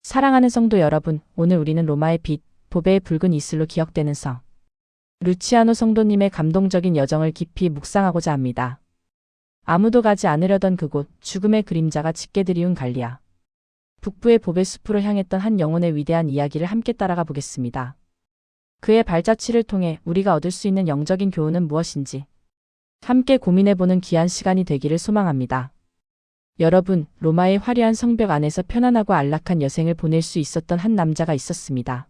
사랑하는 성도 여러분, 오늘 우리는 로마의 빛, 보배의 붉은 이슬로 기억되는 성 루치아노 성도님의 감동적인 여정을 깊이 묵상하고자 합니다. 아무도 가지 않으려던 그곳, 죽음의 그림자가 짙게 드리운 갈리아. 북부의 보배 숲으로 향했던 한 영혼의 위대한 이야기를 함께 따라가 보겠습니다. 그의 발자취를 통해 우리가 얻을 수 있는 영적인 교훈은 무엇인지 함께 고민해보는 귀한 시간이 되기를 소망합니다. 여러분, 로마의 화려한 성벽 안에서 편안하고 안락한 여생을 보낼 수 있었던 한 남자가 있었습니다.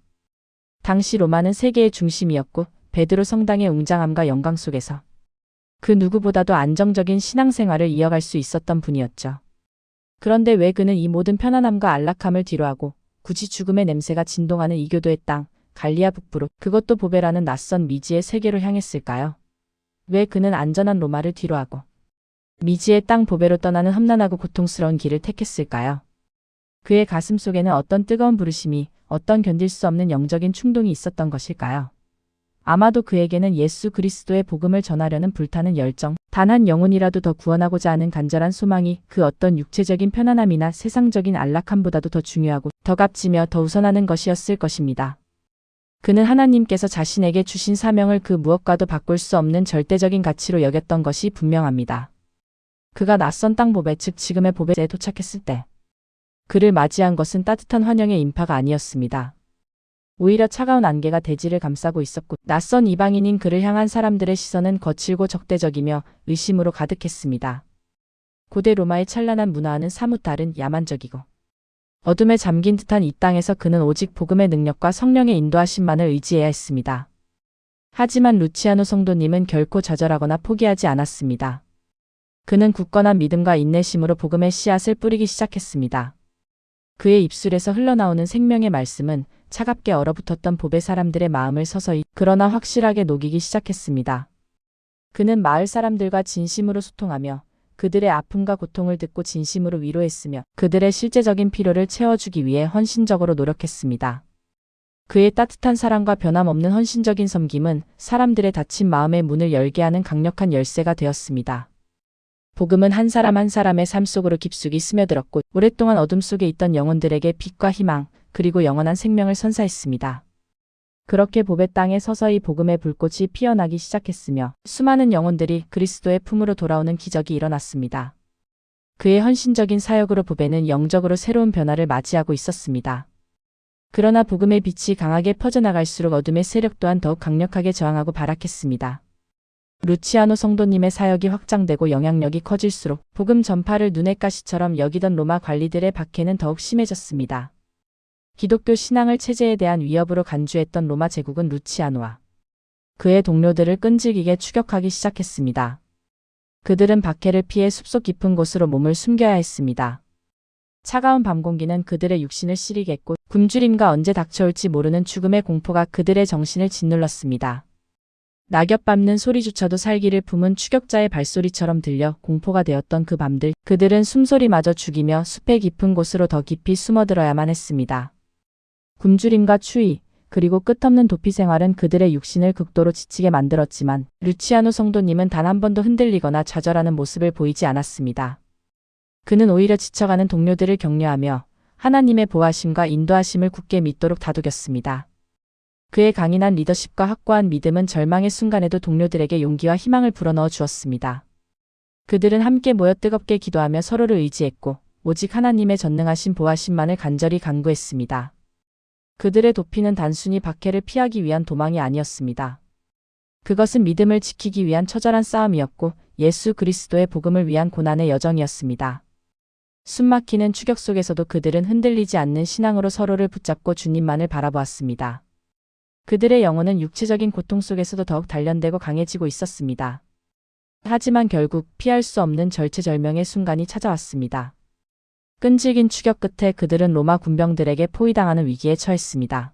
당시 로마는 세계의 중심이었고 베드로 성당의 웅장함과 영광 속에서 그 누구보다도 안정적인 신앙생활을 이어갈 수 있었던 분이었죠. 그런데 왜 그는 이 모든 편안함과 안락함을 뒤로하고 굳이 죽음의 냄새가 진동하는 이교도의 땅, 갈리아 북부로, 그것도 보배라는 낯선 미지의 세계로 향했을까요? 왜 그는 안전한 로마를 뒤로하고 미지의 땅 보배로 떠나는 험난하고 고통스러운 길을 택했을까요? 그의 가슴 속에는 어떤 뜨거운 부르심이, 어떤 견딜 수 없는 영적인 충동이 있었던 것일까요? 아마도 그에게는 예수 그리스도의 복음을 전하려는 불타는 열정, 단 한 영혼이라도 더 구원하고자 하는 간절한 소망이 그 어떤 육체적인 편안함이나 세상적인 안락함보다도 더 중요하고 더 값지며 더 우선하는 것이었을 것입니다. 그는 하나님께서 자신에게 주신 사명을 그 무엇과도 바꿀 수 없는 절대적인 가치로 여겼던 것이 분명합니다. 그가 낯선 땅 보배, 즉 지금의 보배에 도착했을 때 그를 맞이한 것은 따뜻한 환영의 인파가 아니었습니다. 오히려 차가운 안개가 대지를 감싸고 있었고 낯선 이방인인 그를 향한 사람들의 시선은 거칠고 적대적이며 의심으로 가득했습니다. 고대 로마의 찬란한 문화와는 사뭇 다른 야만적이고 어둠에 잠긴 듯한 이 땅에서 그는 오직 복음의 능력과 성령의 인도하심만을 의지해야 했습니다. 하지만 루치아노 성도님은 결코 좌절하거나 포기하지 않았습니다. 그는 굳건한 믿음과 인내심으로 복음의 씨앗을 뿌리기 시작했습니다. 그의 입술에서 흘러나오는 생명의 말씀은 차갑게 얼어붙었던 보배 사람들의 마음을 서서히 그러나 확실하게 녹이기 시작했습니다. 그는 마을 사람들과 진심으로 소통하며 그들의 아픔과 고통을 듣고 진심으로 위로했으며 그들의 실제적인 필요를 채워주기 위해 헌신적으로 노력했습니다. 그의 따뜻한 사랑과 변함없는 헌신적인 섬김은 사람들의 닫힌 마음의 문을 열게 하는 강력한 열쇠가 되었습니다. 복음은 한 사람 한 사람의 삶 속으로 깊숙이 스며들었고 오랫동안 어둠 속에 있던 영혼들에게 빛과 희망, 그리고 영원한 생명을 선사했습니다. 그렇게 보배 땅에 서서히 복음의 불꽃이 피어나기 시작했으며 수많은 영혼들이 그리스도의 품으로 돌아오는 기적이 일어났습니다. 그의 헌신적인 사역으로 보배는 영적으로 새로운 변화를 맞이하고 있었습니다. 그러나 복음의 빛이 강하게 퍼져나갈수록 어둠의 세력 또한 더욱 강력하게 저항하고 발악했습니다. 루치아노 성도님의 사역이 확장되고 영향력이 커질수록 복음 전파를 눈의 가시처럼 여기던 로마 관리들의 박해는 더욱 심해졌습니다. 기독교 신앙을 체제에 대한 위협으로 간주했던 로마 제국은 루치아노와 그의 동료들을 끈질기게 추격하기 시작했습니다. 그들은 박해를 피해 숲속 깊은 곳으로 몸을 숨겨야 했습니다. 차가운 밤 공기는 그들의 육신을 시리게 했고 굶주림과 언제 닥쳐올지 모르는 죽음의 공포가 그들의 정신을 짓눌렀습니다. 낙엽 밟는 소리조차도 살기를 품은 추격자의 발소리처럼 들려 공포가 되었던 그 밤들, 그들은 숨소리마저 죽이며 숲의 깊은 곳으로 더 깊이 숨어들어야만 했습니다. 굶주림과 추위, 그리고 끝없는 도피 생활은 그들의 육신을 극도로 지치게 만들었지만 루치아노 성도님은 단 한 번도 흔들리거나 좌절하는 모습을 보이지 않았습니다. 그는 오히려 지쳐가는 동료들을 격려하며 하나님의 보호하심과 인도하심을 굳게 믿도록 다독였습니다. 그의 강인한 리더십과 확고한 믿음은 절망의 순간에도 동료들에게 용기와 희망을 불어넣어 주었습니다. 그들은 함께 모여 뜨겁게 기도하며 서로를 의지했고 오직 하나님의 전능하신 보호하심만을 간절히 간구했습니다. 그들의 도피는 단순히 박해를 피하기 위한 도망이 아니었습니다. 그것은 믿음을 지키기 위한 처절한 싸움이었고 예수 그리스도의 복음을 위한 고난의 여정이었습니다. 숨막히는 추격 속에서도 그들은 흔들리지 않는 신앙으로 서로를 붙잡고 주님만을 바라보았습니다. 그들의 영혼은 육체적인 고통 속에서도 더욱 단련되고 강해지고 있었습니다. 하지만 결국 피할 수 없는 절체절명의 순간이 찾아왔습니다. 끈질긴 추격 끝에 그들은 로마 군병들에게 포위당하는 위기에 처했습니다.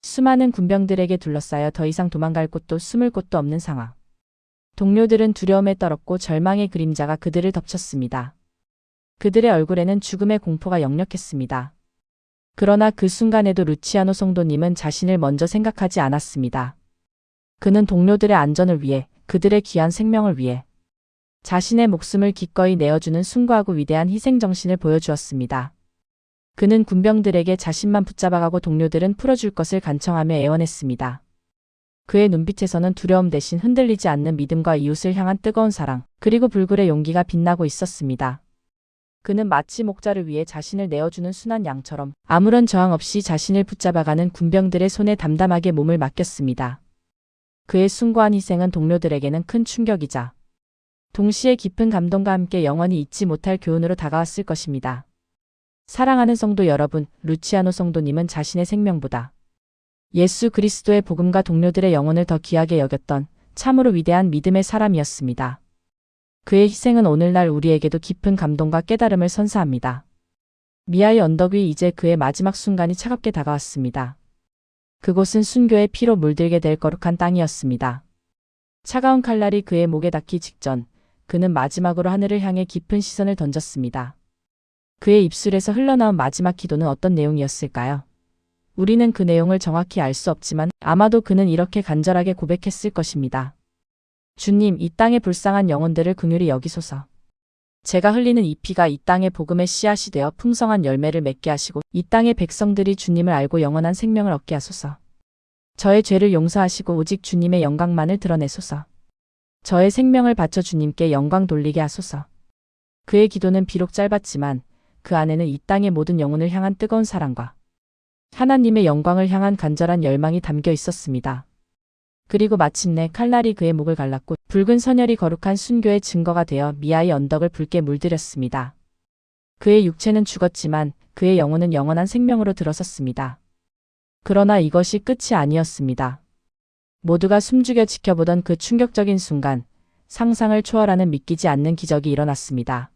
수많은 군병들에게 둘러싸여 더 이상 도망갈 곳도 숨을 곳도 없는 상황. 동료들은 두려움에 떨었고 절망의 그림자가 그들을 덮쳤습니다. 그들의 얼굴에는 죽음의 공포가 역력했습니다. 그러나 그 순간에도 루치아노 성도님은 자신을 먼저 생각하지 않았습니다. 그는 동료들의 안전을 위해, 그들의 귀한 생명을 위해 자신의 목숨을 기꺼이 내어주는 숭고하고 위대한 희생정신을 보여주었습니다. 그는 군병들에게 자신만 붙잡아가고 동료들은 풀어줄 것을 간청하며 애원했습니다. 그의 눈빛에서는 두려움 대신 흔들리지 않는 믿음과 이웃을 향한 뜨거운 사랑, 그리고 불굴의 용기가 빛나고 있었습니다. 그는 마치 목자를 위해 자신을 내어주는 순한 양처럼 아무런 저항 없이 자신을 붙잡아가는 군병들의 손에 담담하게 몸을 맡겼습니다. 그의 숭고한 희생은 동료들에게는 큰 충격이자 동시에 깊은 감동과 함께 영원히 잊지 못할 교훈으로 다가왔을 것입니다. 사랑하는 성도 여러분, 루치아노 성도님은 자신의 생명보다 예수 그리스도의 복음과 동료들의 영혼을 더 귀하게 여겼던 참으로 위대한 믿음의 사람이었습니다. 그의 희생은 오늘날 우리에게도 깊은 감동과 깨달음을 선사합니다. 미아의 언덕 위 이제 그의 마지막 순간이 차갑게 다가왔습니다. 그곳은 순교의 피로 물들게 될 거룩한 땅이었습니다. 차가운 칼날이 그의 목에 닿기 직전 그는 마지막으로 하늘을 향해 깊은 시선을 던졌습니다. 그의 입술에서 흘러나온 마지막 기도는 어떤 내용이었을까요? 우리는 그 내용을 정확히 알 수 없지만 아마도 그는 이렇게 간절하게 고백했을 것입니다. 주님, 이 땅의 불쌍한 영혼들을 긍휼히 여기소서. 제가 흘리는 이 피가 이 땅의 복음의 씨앗이 되어 풍성한 열매를 맺게 하시고 이 땅의 백성들이 주님을 알고 영원한 생명을 얻게 하소서. 저의 죄를 용서하시고 오직 주님의 영광만을 드러내소서. 저의 생명을 바쳐 주님께 영광 돌리게 하소서. 그의 기도는 비록 짧았지만 그 안에는 이 땅의 모든 영혼을 향한 뜨거운 사랑과 하나님의 영광을 향한 간절한 열망이 담겨 있었습니다. 그리고 마침내 칼날이 그의 목을 갈랐고 붉은 선혈이 거룩한 순교의 증거가 되어 미아의 언덕을 붉게 물들였습니다. 그의 육체는 죽었지만 그의 영혼은 영원한 생명으로 들어섰습니다. 그러나 이것이 끝이 아니었습니다. 모두가 숨죽여 지켜보던 그 충격적인 순간, 상상을 초월하는 믿기지 않는 기적이 일어났습니다.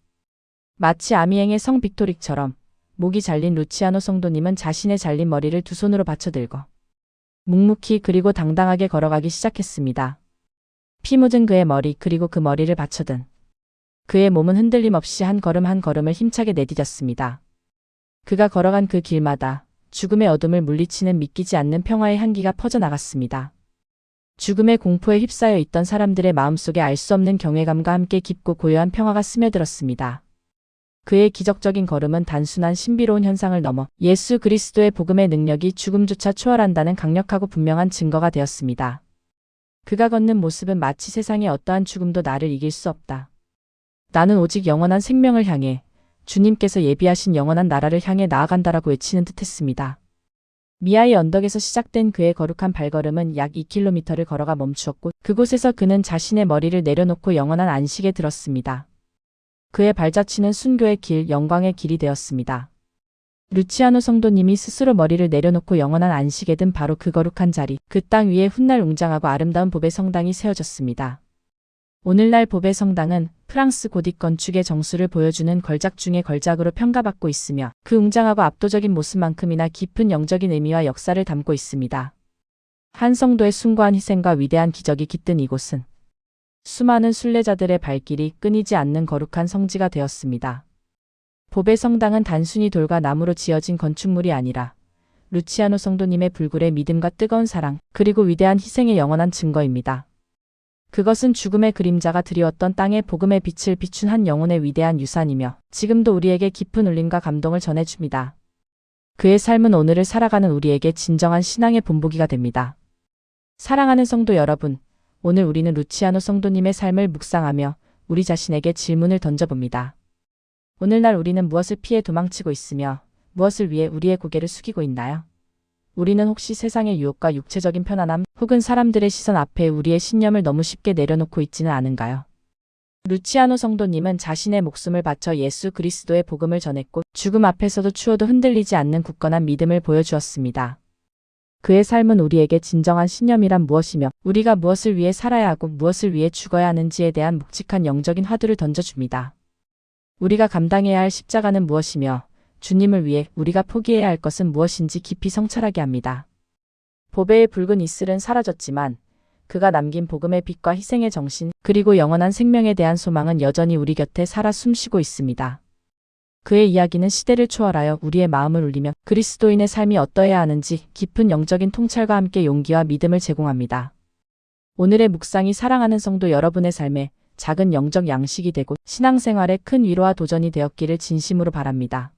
마치 아미행의 성 빅토릭처럼 목이 잘린 루치아노 성도님은 자신의 잘린 머리를 두 손으로 받쳐들고 묵묵히 그리고 당당하게 걸어가기 시작했습니다. 피 묻은 그의 머리 그리고 그 머리를 받쳐든 그의 몸은 흔들림 없이 한 걸음 한 걸음을 힘차게 내디뎠습니다. 그가 걸어간 그 길마다 죽음의 어둠을 물리치는 믿기지 않는 평화의 향기가 퍼져나갔습니다. 죽음의 공포에 휩싸여 있던 사람들의 마음속에 알 수 없는 경외감과 함께 깊고 고요한 평화가 스며들었습니다. 그의 기적적인 걸음은 단순한 신비로운 현상을 넘어 예수 그리스도의 복음의 능력이 죽음조차 초월한다는 강력하고 분명한 증거가 되었습니다. 그가 걷는 모습은 마치 세상의 어떠한 죽음도 나를 이길 수 없다. 나는 오직 영원한 생명을 향해 주님께서 예비하신 영원한 나라를 향해 나아간다라고 외치는 듯했습니다. 미아의 언덕에서 시작된 그의 거룩한 발걸음은 약 2km를 걸어가 멈추었고 그곳에서 그는 자신의 머리를 내려놓고 영원한 안식에 들었습니다. 그의 발자취는 순교의 길, 영광의 길이 되었습니다. 루치아노 성도님이 스스로 머리를 내려놓고 영원한 안식에 든 바로 그 거룩한 자리, 그 땅 위에 훗날 웅장하고 아름다운 보배 성당이 세워졌습니다. 오늘날 보배 성당은 프랑스 고딕 건축의 정수를 보여주는 걸작 중의 걸작으로 평가받고 있으며 그 웅장하고 압도적인 모습만큼이나 깊은 영적인 의미와 역사를 담고 있습니다. 한 성도의 숭고한 희생과 위대한 기적이 깃든 이곳은 수많은 순례자들의 발길이 끊이지 않는 거룩한 성지가 되었습니다. 보배 성당은 단순히 돌과 나무로 지어진 건축물이 아니라 루치아노 성도님의 불굴의 믿음과 뜨거운 사랑, 그리고 위대한 희생의 영원한 증거입니다. 그것은 죽음의 그림자가 드리웠던 땅에 복음의 빛을 비춘 한 영혼의 위대한 유산이며 지금도 우리에게 깊은 울림과 감동을 전해줍니다. 그의 삶은 오늘을 살아가는 우리에게 진정한 신앙의 본보기가 됩니다. 사랑하는 성도 여러분, 오늘 우리는 루치아노 성도님의 삶을 묵상하며 우리 자신에게 질문을 던져봅니다. 오늘날 우리는 무엇을 피해 도망치고 있으며 무엇을 위해 우리의 고개를 숙이고 있나요? 우리는 혹시 세상의 유혹과 육체적인 편안함 혹은 사람들의 시선 앞에 우리의 신념을 너무 쉽게 내려놓고 있지는 않은가요? 루치아노 성도님은 자신의 목숨을 바쳐 예수 그리스도의 복음을 전했고 죽음 앞에서도 추워도 흔들리지 않는 굳건한 믿음을 보여주었습니다. 그의 삶은 우리에게 진정한 신념이란 무엇이며 우리가 무엇을 위해 살아야 하고 무엇을 위해 죽어야 하는지에 대한 묵직한 영적인 화두를 던져줍니다. 우리가 감당해야 할 십자가는 무엇이며 주님을 위해 우리가 포기해야 할 것은 무엇인지 깊이 성찰하게 합니다. 보배의 붉은 이슬은 사라졌지만 그가 남긴 복음의 빛과 희생의 정신 그리고 영원한 생명에 대한 소망은 여전히 우리 곁에 살아 숨쉬고 있습니다. 그의 이야기는 시대를 초월하여 우리의 마음을 울리며 그리스도인의 삶이 어떠해야 하는지 깊은 영적인 통찰과 함께 용기와 믿음을 제공합니다. 오늘의 묵상이 사랑하는 성도 여러분의 삶에 작은 영적 양식이 되고 신앙생활에 큰 위로와 도전이 되었기를 진심으로 바랍니다.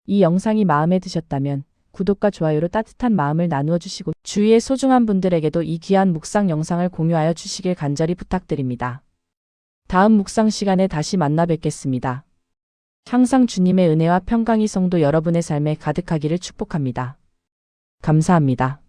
이 영상이 마음에 드셨다면 구독과 좋아요로 따뜻한 마음을 나누어 주시고 주위의 소중한 분들에게도 이 귀한 묵상 영상을 공유하여 주시길 간절히 부탁드립니다. 다음 묵상 시간에 다시 만나 뵙겠습니다. 항상 주님의 은혜와 평강이 성도 여러분의 삶에 가득하기를 축복합니다. 감사합니다.